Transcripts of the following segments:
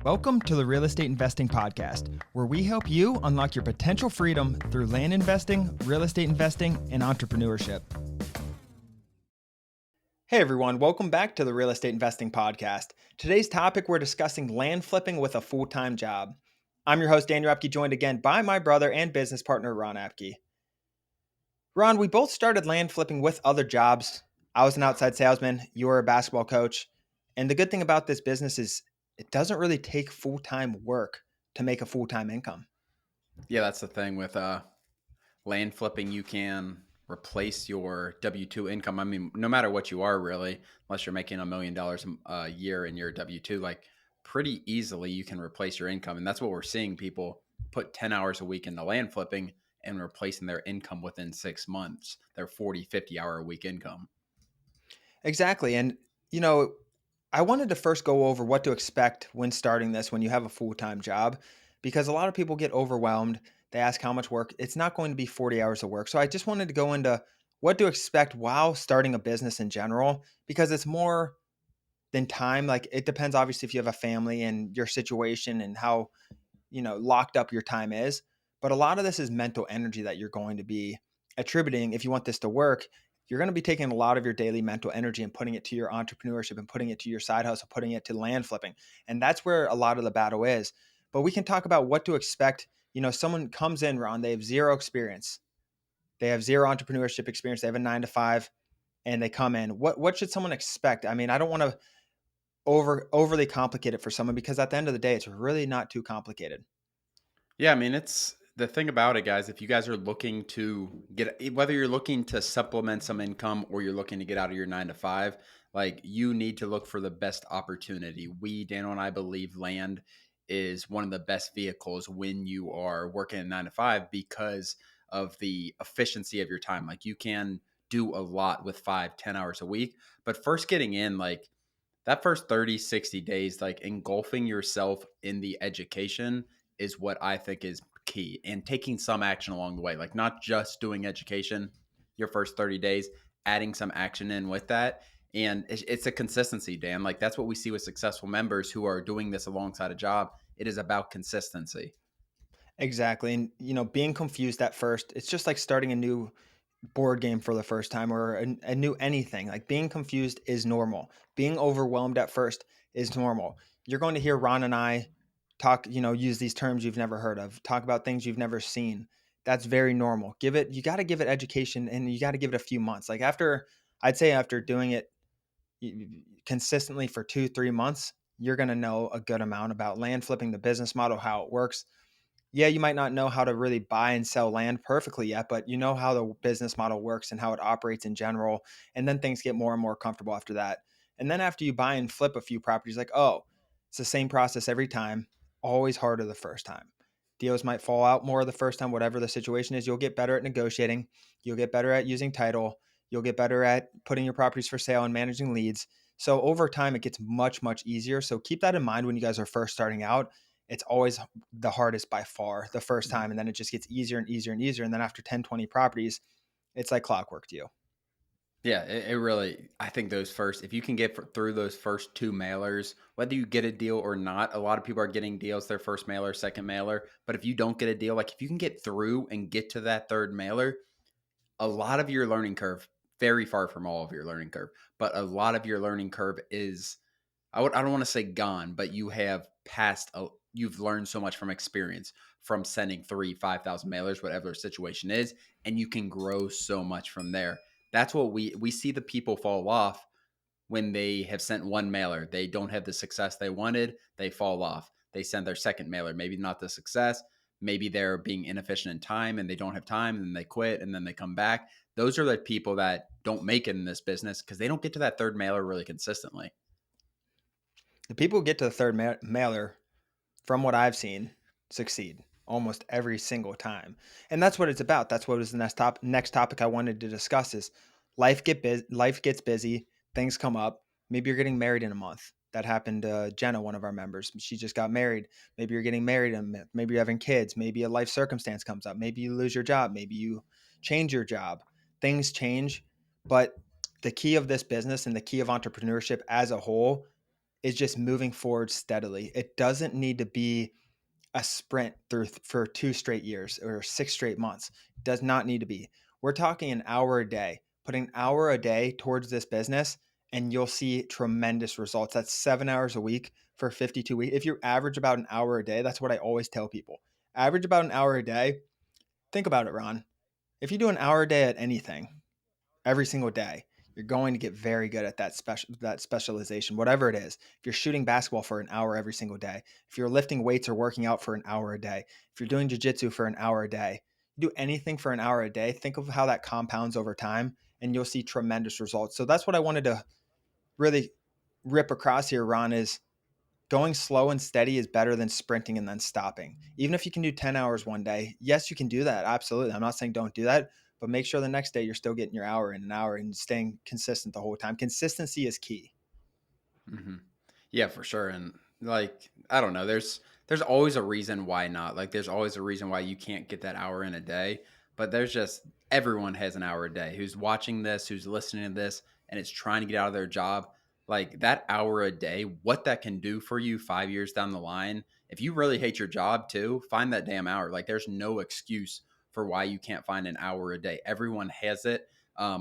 Welcome to the Real Estate Investing Podcast, where we help you unlock your potential freedom through land investing, real estate investing, and entrepreneurship. Hey everyone, welcome back to the Real Estate Investing Podcast. Today's topic, we're discussing land flipping with a full-time job. I'm your host, Daniel Apke, joined again by my brother and business partner, Ron Apke. Ron, we both started land flipping with other jobs. I was an outside salesman, you were a basketball coach. And the good thing about this business is it doesn't really take full-time work to make a full-time income. Yeah, that's the thing with land flipping. You can replace your W-2 income. I mean, no matter what you are really, unless you're making $1 million a year in your W-2, like pretty easily you can replace your income. And that's what we're seeing. People put 10 hours a week into land flipping and replacing their income within 6 months, their 40, 50 hour a week income. Exactly. And, I wanted to first go over what to expect when starting this when you have a full-time job, because a lot of people get overwhelmed. They ask how much work. It's not going to be 40 hours of work. So I just wanted to go into what to expect while starting a business in general, because it's more than time. Like it depends, obviously, if you have a family and your situation and how, locked up your time is. But a lot of this is mental energy that you're going to be attributing. If you want this to work, you're going to be taking a lot of your daily mental energy and putting it to your entrepreneurship and putting it to your side hustle, putting it to land flipping. And that's where a lot of the battle is. But we can talk about what to expect. Someone comes in, Ron, they have zero experience. They have zero entrepreneurship experience. They have a 9 to 5 and they come in. What should someone expect? I mean, I don't want to overly complicate it for someone, because at the end of the day, it's really not too complicated. Yeah, I mean, it's the thing about it, guys. If you guys are looking to whether you're looking to supplement some income or you're looking to get out of your 9 to 5, like you need to look for the best opportunity. Daniel and I believe land is one of the best vehicles when you are working a 9 to 5 because of the efficiency of your time. Like you can do a lot with 5, 10 hours a week, but first getting in, like that first 30, 60 days, like engulfing yourself in the education is what I think is key, and taking some action along the way, like not just doing education your first 30 days, adding some action in with that. And it's a consistency, Dan. Like that's what we see with successful members who are doing this alongside a job. It is about consistency. Exactly. And, being confused at first, it's just like starting a new board game for the first time, or a new anything. Like being confused is normal. Being overwhelmed at first is normal. You're going to hear Ron and I talk, use these terms you've never heard of, talk about things you've never seen. That's very normal. You got to give it education, and you got to give it a few months. Like I'd say after doing it consistently for 2-3 months, you're going to know a good amount about land flipping, the business model, how it works. Yeah, you might not know how to really buy and sell land perfectly yet, but you know how the business model works and how it operates in general. And then things get more and more comfortable after that. And then after you buy and flip a few properties, like, oh, it's the same process every time, always harder the first time. Deals might fall out more the first time, whatever the situation is. You'll get better at negotiating. You'll get better at using title. You'll get better at putting your properties for sale and managing leads. So over time, it gets much, much easier. So keep that in mind when you guys are first starting out. It's always the hardest by far the first time. And then it just gets easier and easier and easier. And then after 10, 20 properties, it's like clockwork to you. Yeah, it really, I think if you can get through those first two mailers, whether you get a deal or not, a lot of people are getting deals their first mailer, second mailer. But if you don't get a deal, like if you can get through and get to that third mailer, a lot of your learning curve, very far from all of your learning curve, but a lot of your learning curve is, I don't want to say gone, but you've learned so much from experience from sending 5,000 mailers, whatever the situation is, and you can grow so much from there. That's what we see the people fall off when they have sent one mailer. They don't have the success they wanted. They fall off. They send their second mailer, maybe not the success. Maybe they're being inefficient in time and they don't have time, and then they quit and then they come back. Those are the people that don't make it in this business because they don't get to that third mailer really consistently. The people who get to the third mailer, from what I've seen, succeed almost every single time. And that's what it's about. That's what was the next topic I wanted to discuss is life gets busy, things come up. Maybe you're getting married in a month. That happened to Jenna, one of our members. She just got married. Maybe you're getting married in a month. Maybe you're having kids. Maybe a life circumstance comes up. Maybe you lose your job. Maybe you change your job. Things change. But the key of this business and the key of entrepreneurship as a whole is just moving forward steadily. It doesn't need to be a sprint for 2 straight years or 6 straight months. Does not need to be. We're talking an hour a day. Put an hour a day towards this business and you'll see tremendous results. That's 7 hours a week for 52 weeks. If you average about an hour a day, that's what I always tell people. Average about an hour a day. Think about it, Ron. If you do an hour a day at anything, every single day, you're going to get very good at that specialization, whatever it is. If you're shooting basketball for an hour every single day, if you're lifting weights or working out for an hour a day, if you're doing jujitsu for an hour a day, you do anything for an hour a day, think of how that compounds over time and you'll see tremendous results. So that's what I wanted to really rip across here, Ron, is going slow and steady is better than sprinting and then stopping. Even if you can do 10 hours one day, yes, you can do that. Absolutely. I'm not saying don't do that, but make sure the next day you're still getting your hour in an hour and staying consistent the whole time. Consistency is key. Mhm. Yeah, for sure. And like, I don't know, there's always a reason why not. Like there's always a reason why you can't get that hour in a day, but there's just everyone has an hour a day who's watching this, who's listening to this and it's trying to get out of their job. Like that hour a day, what that can do for you 5 years down the line. If you really hate your job too, find that damn hour. Like there's no excuse for why you can't find an hour a day. Everyone has it.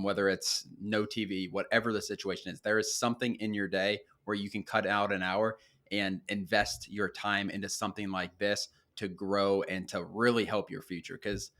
Whether it's no TV, whatever the situation is, there is something in your day where you can cut out an hour and invest your time into something like this to grow and to really help your future. Because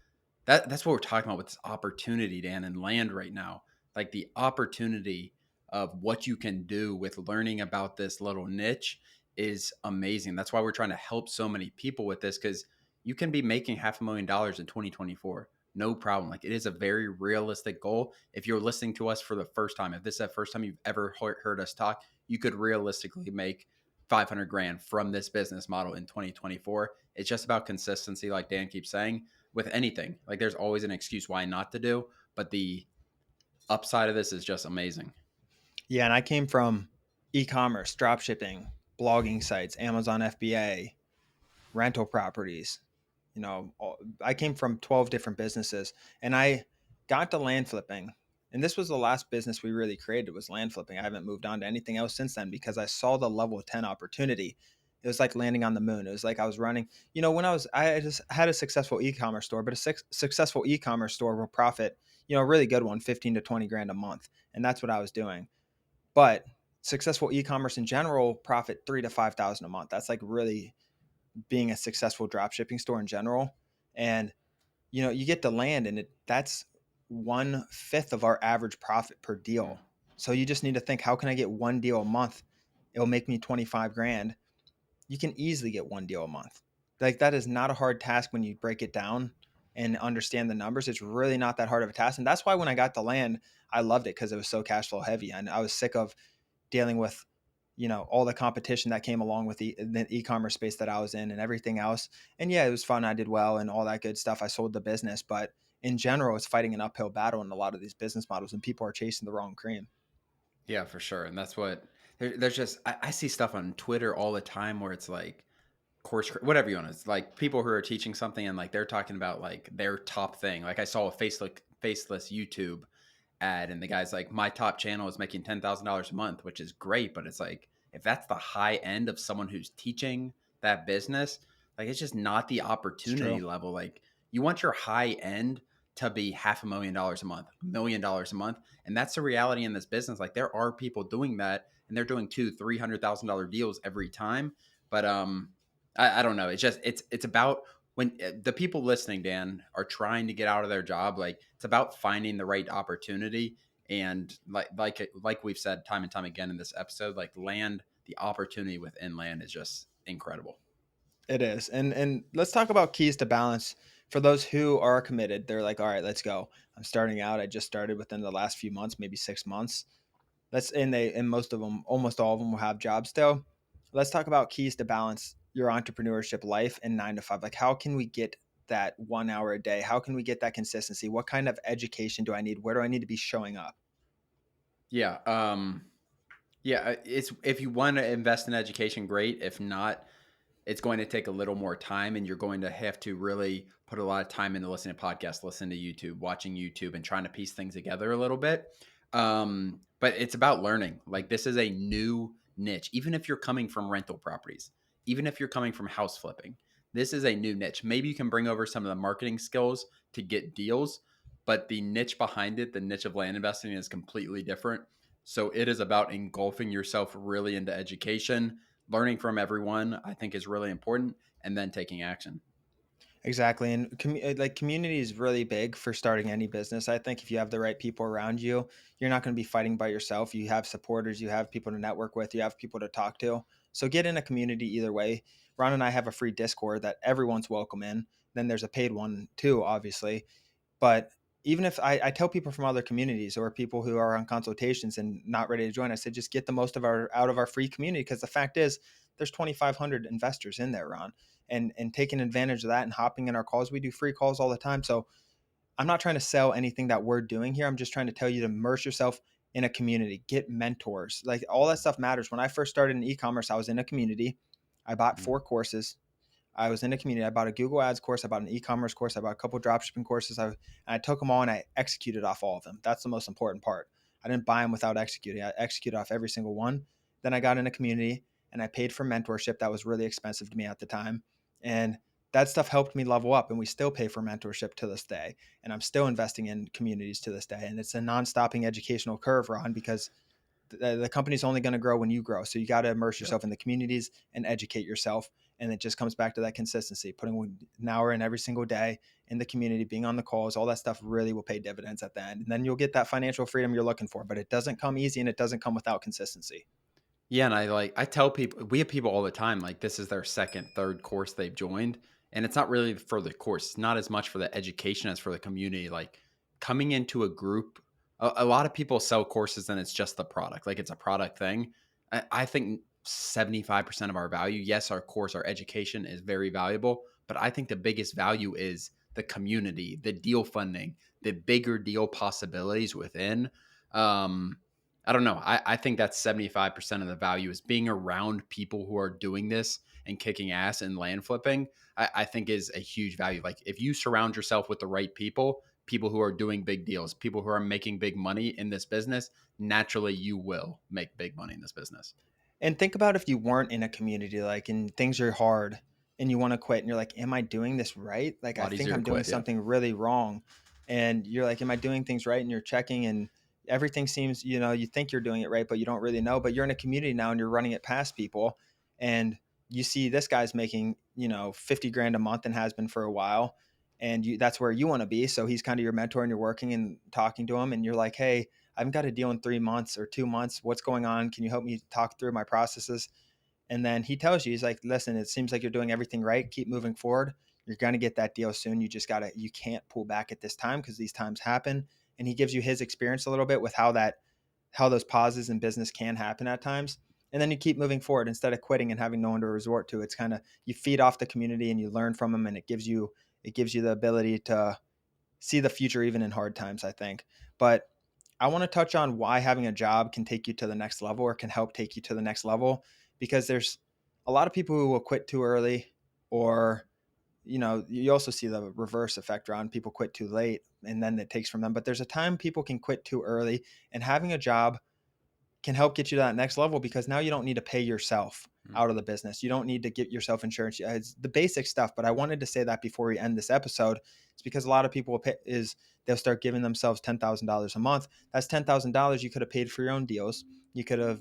that's what we're talking about with this opportunity, Dan, and land right now. Like the opportunity of what you can do with learning about this little niche is amazing. That's why we're trying to help so many people with this because you can be making $500,000 in 2024. No problem. Like it is a very realistic goal. If you're listening to us for the first time, if this is the first time you've ever heard us talk, you could realistically make 500 grand from this business model in 2024. It's just about consistency, like Dan keeps saying with anything. Like there's always an excuse why not to do, but the upside of this is just amazing. Yeah. And I came from e-commerce, drop shipping, blogging sites, Amazon FBA, rental properties. I came from 12 different businesses and I got to land flipping. And this was the last business we really created was land flipping. I haven't moved on to anything else since then because I saw the level 10 opportunity. It was like landing on the moon. It was like I was running, when I just had a successful e-commerce store, but a successful e-commerce store will profit, a really good one, 15 to 20 grand a month. And that's what I was doing. But successful e-commerce in general profit 3 to 5,000 a month. That's like really being a successful drop shipping store in general. And you get to land and that's 1/5 of our average profit per Yeah. deal. So you just need to think, how can I get one deal a month? It'll make me 25 grand. You can easily get one deal a month. Like that is not a hard task when you break it down and understand the numbers. It's really not that hard of a task. And that's why when I got the land, I loved it because it was so cash flow heavy. And I was sick of dealing with all the competition that came along with the e-commerce space that I was in and everything else. And yeah, it was fun. I did well and all that good stuff. I sold the business, but in general, it's fighting an uphill battle in a lot of these business models, and people are chasing the wrong cream. Yeah, for sure. And that's what there's just, I see stuff on Twitter all the time where it's like, whatever you want. It's like people who are teaching something and like they're talking about like their top thing. Like I saw a faceless YouTube ad and the guy's like, my top channel is making $10,000 a month, which is great. But it's like, if that's the high end of someone who's teaching that business, like it's just not the It's true. opportunity level. Like you want your high end to be $500,000 a month, $1 million a month. And that's the reality in this business. Like there are people doing that and they're doing $200,000-$300,000 deals every time. But I don't know. It's about when the people listening, Dan, are trying to get out of their job. Like it's about finding the right opportunity, and like we've said time and time again in this episode, like land the opportunity within land is just incredible. It is. And let's talk about keys to balance for those who are committed. They're like, all right, let's go. I'm starting out. I just started within the last few months, maybe 6 months. And most of them, almost all of them will have jobs still. Let's talk about keys to balance your entrepreneurship life and 9 to 5. Like, how can we get that 1 hour a day? How can we get that consistency? What kind of education do I need? Where do I need to be showing up? Yeah. Yeah. It's if you want to invest in education, great. If not, it's going to take a little more time and you're going to have to really put a lot of time into listening to podcasts, listening to YouTube, watching YouTube and trying to piece things together a little bit. But it's about learning. Like this is a new niche. Even if you're coming from rental properties, even if you're coming from house flipping, this is a new niche. Maybe you can bring over some of the marketing skills to get deals, but the niche behind it, the niche of land investing, is completely different. So it is about engulfing yourself really into education, learning from everyone, I think is really important, and then taking action. Exactly, and like community is really big for starting any business. I think if you have the right people around you, you're not going to be fighting by yourself. You have supporters, you have people to network with, you have people to talk to. So get in a community either way. Ron and I have a free Discord that everyone's welcome in. Then there's a paid one too, obviously. But even if I tell people from other communities or people who are on consultations and not ready to join, I said just get the most of our out of our free community, because the fact is there's 2,500 investors in there, Ron, and taking advantage of that and hopping in our calls. We do free calls all the time. So I'm not trying to sell anything that we're doing here. I'm just trying to tell you to immerse yourself in a community, get mentors. Like all that stuff matters. When I first started in e-commerce, I was in a community. I bought Mhm. 4 courses. I was in a community. I bought a Google Ads course. I bought an e-commerce course. I bought a couple of dropshipping courses. I took them all and I executed off all of them. That's the most important part. I didn't buy them without executing. I executed off every single one. Then I got in a community and I paid for mentorship that was really expensive to me at the time. And that stuff helped me level up. And we still pay for mentorship to this day. And I'm still investing in communities to this day. And it's a non-stopping educational curve, Ron, because the company's only going to grow when you grow. So you got to immerse Yep. yourself in the communities and educate yourself. And it just comes back to that consistency, putting an hour in every single day in the community, being on the calls, all that stuff really will pay dividends at the end. And then you'll get that financial freedom you're looking for, but it doesn't come easy and it doesn't come without consistency. Yeah, and I tell people, we have people all the time, like this is their second, third course they've joined. And it's not really for the course, it's not as much for the education as for the community. Like coming into a group, a lot of people sell courses and it's just the product, like it's a product thing. I think 75% of our value, yes, our course, our education is very valuable, but I think the biggest value is the community, the deal funding, the bigger deal possibilities within. Um, I don't know. I think that's 75% of the value is being around people who are doing this and kicking ass and land flipping. I think is a huge value. Like if you surround yourself with the right people, people who are doing big deals, people who are making big money in this business, naturally you will make big money in this business. And think about if you weren't in a community, like, and things are hard and you want to quit and you're like, am I doing this right? Like, A I lot think easier to I'm doing quit. Yeah. something really wrong. And you're like, am I doing things right? And you're checking and everything seems, you think you're doing it right, but you don't really know. But you're in a community now and you're running it past people. And you see this guy's making, 50 grand a month and has been for a while. And that's where you want to be. So he's kind of your mentor and you're working and talking to him. And you're like, hey, I haven't got a deal in 3 months or 2 months. What's going on? Can you help me talk through my processes? And then he tells you, he's like, listen, it seems like you're doing everything right. Keep moving forward. You're going to get that deal soon. You can't pull back at this time because these times happen. And he gives you his experience a little bit with how those pauses in business can happen at times. And then you keep moving forward instead of quitting and having no one to resort to. It's kind of, you feed off the community and you learn from them, and it gives you the ability to see the future even in hard times, I think. But I want to touch on why having a job can take you to the next level or can help take you to the next level, because there's a lot of people who will quit too early, or you also see the reverse effect around people quit too late and then it takes from them. But there's a time people can quit too early, and having a job can help get you to that next level, because now you don't need to pay yourself Mhm. out of the business. You don't need to get yourself insurance. Yeah, it's the basic stuff. But I wanted to say that before we end this episode. It's because a lot of people will they'll start giving themselves $10,000 a month. That's $10,000 you could have paid for your own deals. You could have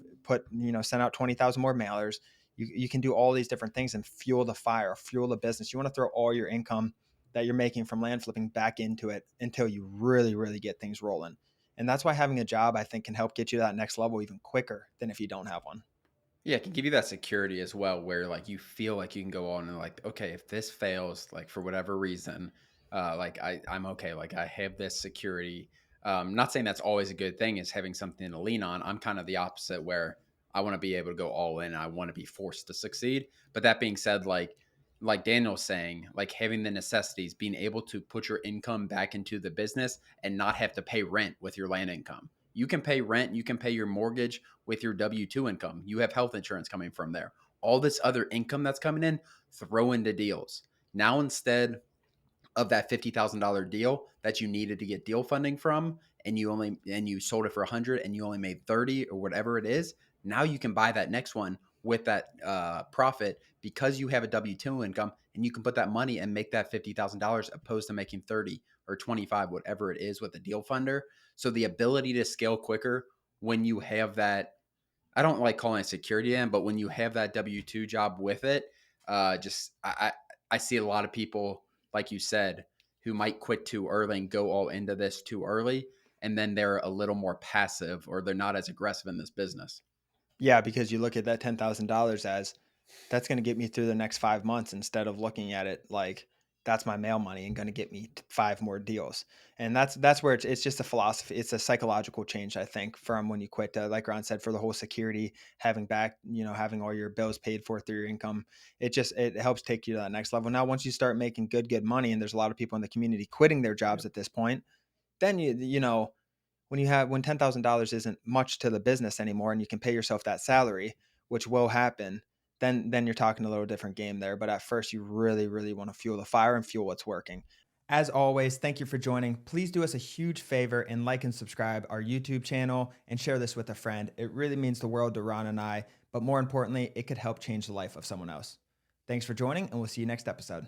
sent out 20,000 more mailers. You can do all these different things and fuel the fire, fuel the business. You want to throw all your income that you're making from land flipping back into it until you really, really get things rolling. And that's why having a job, I think, can help get you to that next level even quicker than if you don't have one. Yeah, it can give you that security as well, where like you feel like you can go on and like, okay, if this fails, like for whatever reason, like I'm okay. Like I have this security. Not saying that's always a good thing, is having something to lean on. I'm kind of the opposite, where I want to be able to go all in. I want to be forced to succeed. But that being said, like Daniel's saying, like having the necessities, being able to put your income back into the business and not have to pay rent with your land income. You can pay rent, you can pay your mortgage with your W 2 income. You have health insurance coming from there. All this other income that's coming in, throw into deals. Now, instead of that $50,000 deal that you needed to get deal funding from, and you sold it for 100 and you only made 30 or whatever it is, Now you can buy that next one with that profit because you have a W 2 income, and you can put that money and make that $50,000 opposed to making 30 or 25, whatever it is with a deal funder. So the ability to scale quicker when you have that, I don't like calling it security in, but when you have that W 2 job with it, just I see a lot of people, like you said, who might quit too early and go all into this too early. And then they're a little more passive or they're not as aggressive in this business. Yeah, because you look at that $10,000 as that's going to get me through the next 5 months instead of looking at it like that's my mail money and going to get me five more deals. And that's where it's just a philosophy. It's a psychological change, I think, from when you quit. Like Ron said, for the whole security, having back, having all your bills paid for through your income, it helps take you to that next level. Now, once you start making good money, and there's a lot of people in the community quitting their jobs Yep. at this point, then when $10,000 isn't much to the business anymore and you can pay yourself that salary, which will happen, then you're talking a little different game there. But at first you really, really want to fuel the fire and fuel what's working. As always, thank you for joining. Please do us a huge favor and like and subscribe our YouTube channel and share this with a friend. It really means the world to Ron and I, but more importantly, it could help change the life of someone else. Thanks for joining, and we'll see you next episode.